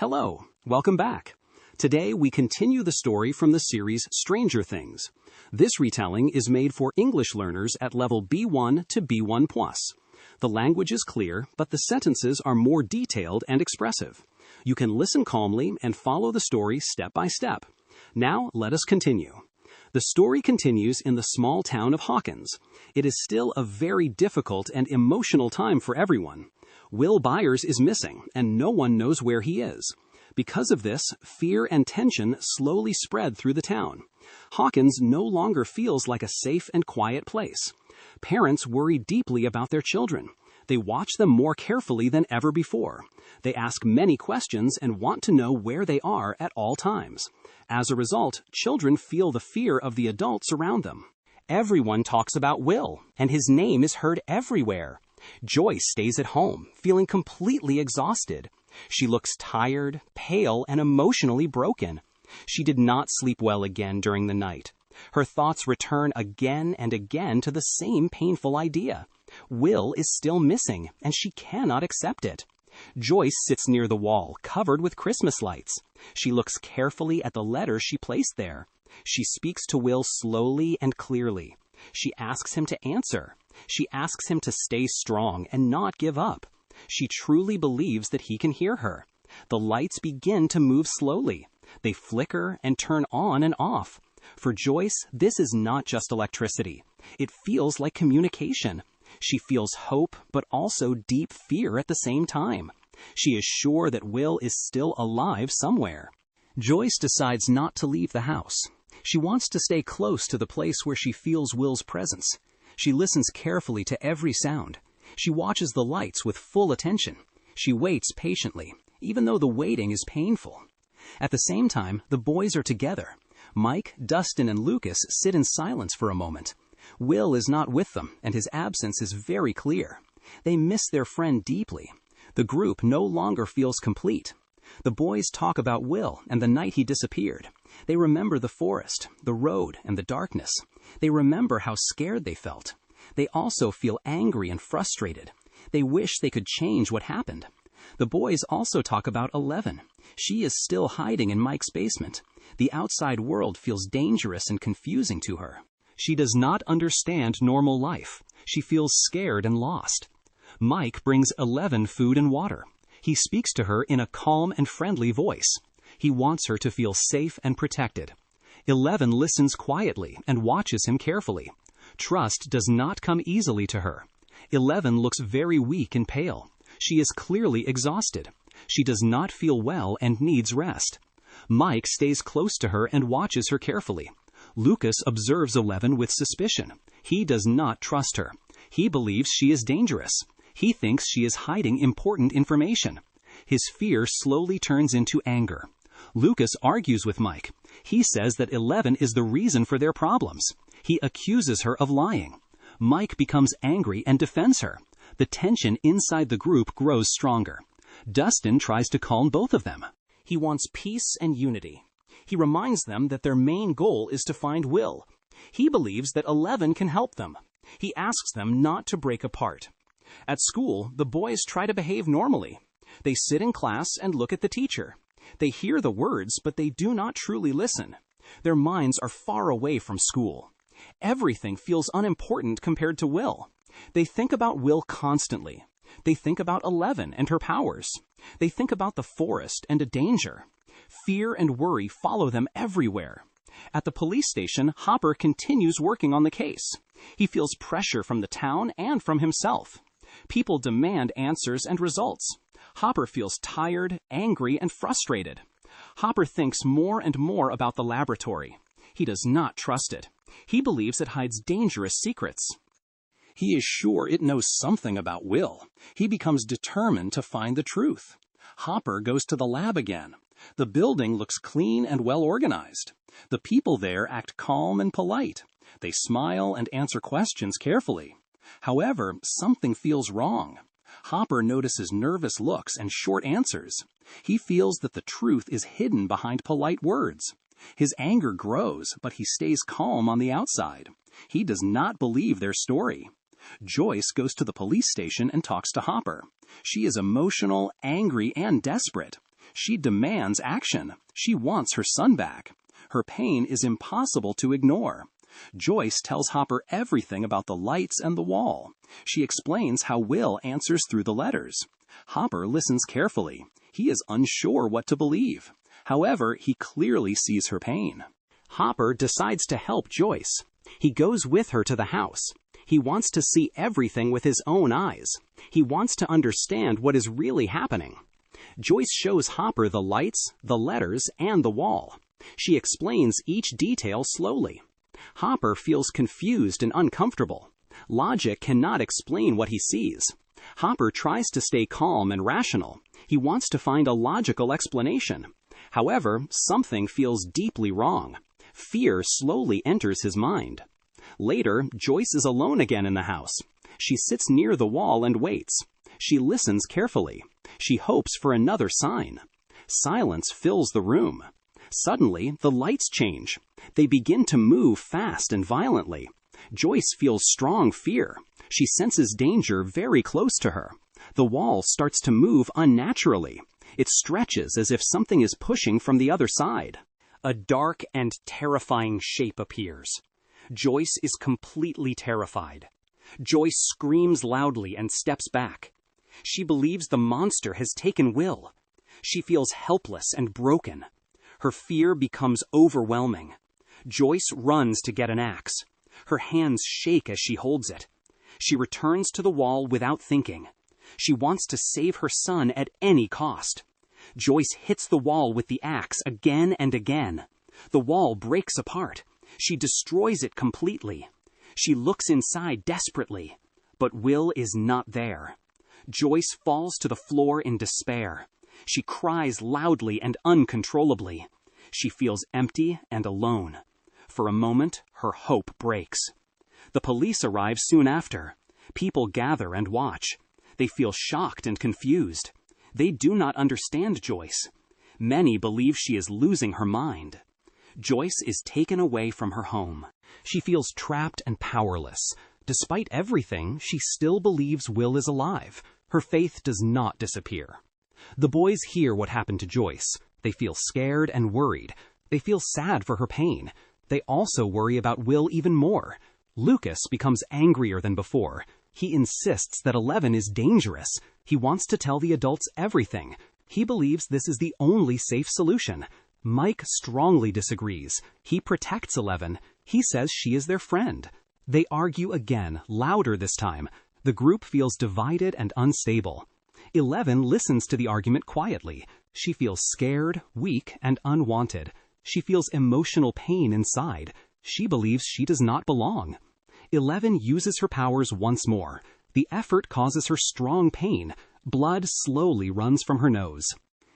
Hello, welcome back. Today we continue the story from the series Stranger Things. This retelling is made for English learners at level B1 to B1+. The language is clear, but the sentences are more detailed and expressive. You can listen calmly and follow the story step by step. Now let us continue. The story continues in the small town of Hawkins. It is still a very difficult and emotional time for everyone. Will Byers is missing, and no one knows where he is. Because of this, fear and tension slowly spread through the town. Hawkins no longer feels like a safe and quiet place. Parents worry deeply about their children. They watch them more carefully than ever before. They ask many questions and want to know where they are at all times. As a result, children feel the fear of the adults around them. Everyone talks about Will, and his name is heard everywhere. Joyce stays at home, feeling completely exhausted. She looks tired, pale, and emotionally broken. She did not sleep well again during the night. Her thoughts return again and again to the same painful idea. Will is still missing, and she cannot accept it. Joyce sits near the wall, covered with Christmas lights. She looks carefully at the letter she placed there. She speaks to Will slowly and clearly. She asks him to answer. She asks him to stay strong and not give up. She truly believes that he can hear her. The lights begin to move slowly. They flicker and turn on and off. For Joyce, this is not just electricity. It feels like communication. She feels hope, but also deep fear at the same time. She is sure that Will is still alive somewhere. Joyce decides not to leave the house. She wants to stay close to the place where she feels Will's presence. She listens carefully to every sound. She watches the lights with full attention. She waits patiently, even though the waiting is painful. At the same time, the boys are together. Mike, Dustin, and Lucas sit in silence for a moment. Will is not with them, and his absence is very clear. They miss their friend deeply. The group no longer feels complete. The boys talk about Will and the night he disappeared. They remember the forest, the road, and the darkness. They remember how scared they felt. They also feel angry and frustrated. They wish they could change what happened. The boys also talk about Eleven. She is still hiding in Mike's basement. The outside world feels dangerous and confusing to her. She does not understand normal life. She feels scared and lost. Mike brings Eleven food and water. He speaks to her in a calm and friendly voice. He wants her to feel safe and protected. Eleven listens quietly and watches him carefully. Trust does not come easily to her. Eleven looks very weak and pale. She is clearly exhausted. She does not feel well and needs rest. Mike stays close to her and watches her carefully. Lucas observes Eleven with suspicion. He does not trust her. He believes she is dangerous. He thinks she is hiding important information. His fear slowly turns into anger. Lucas argues with Mike. He says that Eleven is the reason for their problems. He accuses her of lying. Mike becomes angry and defends her. The tension inside the group grows stronger. Dustin tries to calm both of them. He wants peace and unity. He reminds them that their main goal is to find Will. He believes that Eleven can help them. He asks them not to break apart. At school, the boys try to behave normally. They sit in class and look at the teacher. They hear the words, but they do not truly listen. Their minds are far away from school. Everything feels unimportant compared to Will. They think about Will constantly. They think about Eleven and her powers. They think about the forest and a danger. Fear and worry follow them everywhere. At the police station, Hopper continues working on the case. He feels pressure from the town and from himself. People demand answers and results. Hopper feels tired, angry, and frustrated. Hopper thinks more and more about the laboratory. He does not trust it. He believes it hides dangerous secrets. He is sure it knows something about Will. He becomes determined to find the truth. Hopper goes to the lab again. The building looks clean and well organized. The people there act calm and polite. They smile and answer questions carefully. However, something feels wrong. Hopper notices nervous looks and short answers. He feels that the truth is hidden behind polite words. His anger grows, but he stays calm on the outside. He does not believe their story. Joyce goes to the police station and talks to Hopper. She is emotional, angry, and desperate. She demands action. She wants her son back. Her pain is impossible to ignore. Joyce tells Hopper everything about the lights and the wall. She explains how Will answers through the letters. Hopper listens carefully. He is unsure what to believe. However, he clearly sees her pain. Hopper decides to help Joyce. He goes with her to the house. He wants to see everything with his own eyes. He wants to understand what is really happening. Joyce shows Hopper the lights, the letters, and the wall. She explains each detail slowly. Hopper feels confused and uncomfortable. Logic cannot explain what he sees. Hopper tries to stay calm and rational. He wants to find a logical explanation. However, something feels deeply wrong. Fear slowly enters his mind. Later, Joyce is alone again in the house. She sits near the wall and waits. She listens carefully. She hopes for another sign. Silence fills the room. Suddenly, the lights change. They begin to move fast and violently. Joyce feels strong fear. She senses danger very close to her. The wall starts to move unnaturally. It stretches as if something is pushing from the other side. A dark and terrifying shape appears. Joyce is completely terrified. Joyce screams loudly and steps back. She believes the monster has taken Will. She feels helpless and broken. Her fear becomes overwhelming. Joyce runs to get an axe. Her hands shake as she holds it. She returns to the wall without thinking. She wants to save her son at any cost. Joyce hits the wall with the axe again and again. The wall breaks apart. She destroys it completely. She looks inside desperately, but Will is not there. Joyce falls to the floor in despair. She cries loudly and uncontrollably. She feels empty and alone. For a moment, her hope breaks. The police arrive soon after. People gather and watch. They feel shocked and confused. They do not understand Joyce. Many believe she is losing her mind. Joyce is taken away from her home. She feels trapped and powerless. Despite everything, she still believes Will is alive. Her faith does not disappear. The boys hear what happened to Joyce. They feel scared and worried. They feel sad for her pain. They also worry about Will even more. Lucas becomes angrier than before. He insists that 11 is dangerous. He wants to tell the adults everything. He believes this is the only safe solution. Mike strongly disagrees. He protects 11. He says she is their friend. They argue again, louder this time. The group feels divided and unstable. 11 listens to the argument quietly. She feels scared, weak, and unwanted. She feels emotional pain inside. She believes she does not belong. 11 uses her powers once more. The effort causes her strong pain. Blood slowly runs from her nose.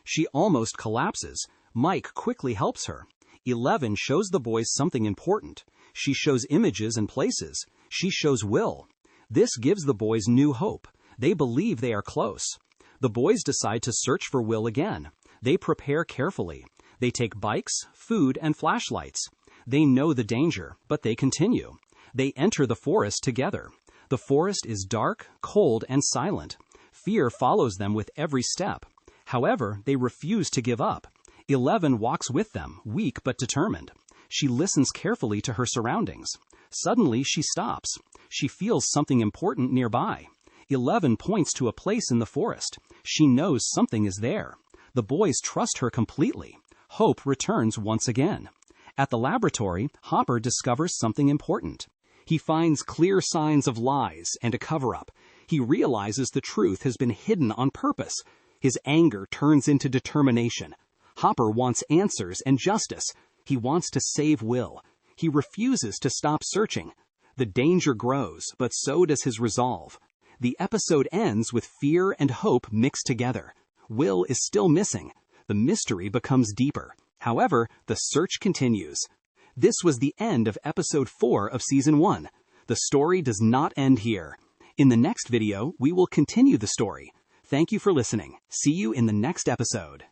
She almost collapses. Mike quickly helps her. 11 shows the boys something important. She shows images and places. She shows Will. This gives the boys new hope. They believe they are close. The boys decide to search for Will again. They prepare carefully. They take bikes, food, and flashlights. They know the danger, but they continue. They enter the forest together. The forest is dark, cold, and silent. Fear follows them with every step. However, they refuse to give up. 11 walks with them, weak but determined. She listens carefully to her surroundings. Suddenly, she stops. She feels something important nearby. 11 points to a place in the forest. She knows something is there. The boys trust her completely. Hope returns once again. At the laboratory, Hopper discovers something important. He finds clear signs of lies and a cover-up. He realizes the truth has been hidden on purpose. His anger turns into determination. Hopper wants answers and justice. He wants to save Will. He refuses to stop searching. The danger grows, but so does his resolve. The episode ends with fear and hope mixed together. Will is still missing. The mystery becomes deeper. However, the search continues. This was the end of episode 4 of season 1. The story does not end here. In the next video, we will continue the story. Thank you for listening. See you in the next episode.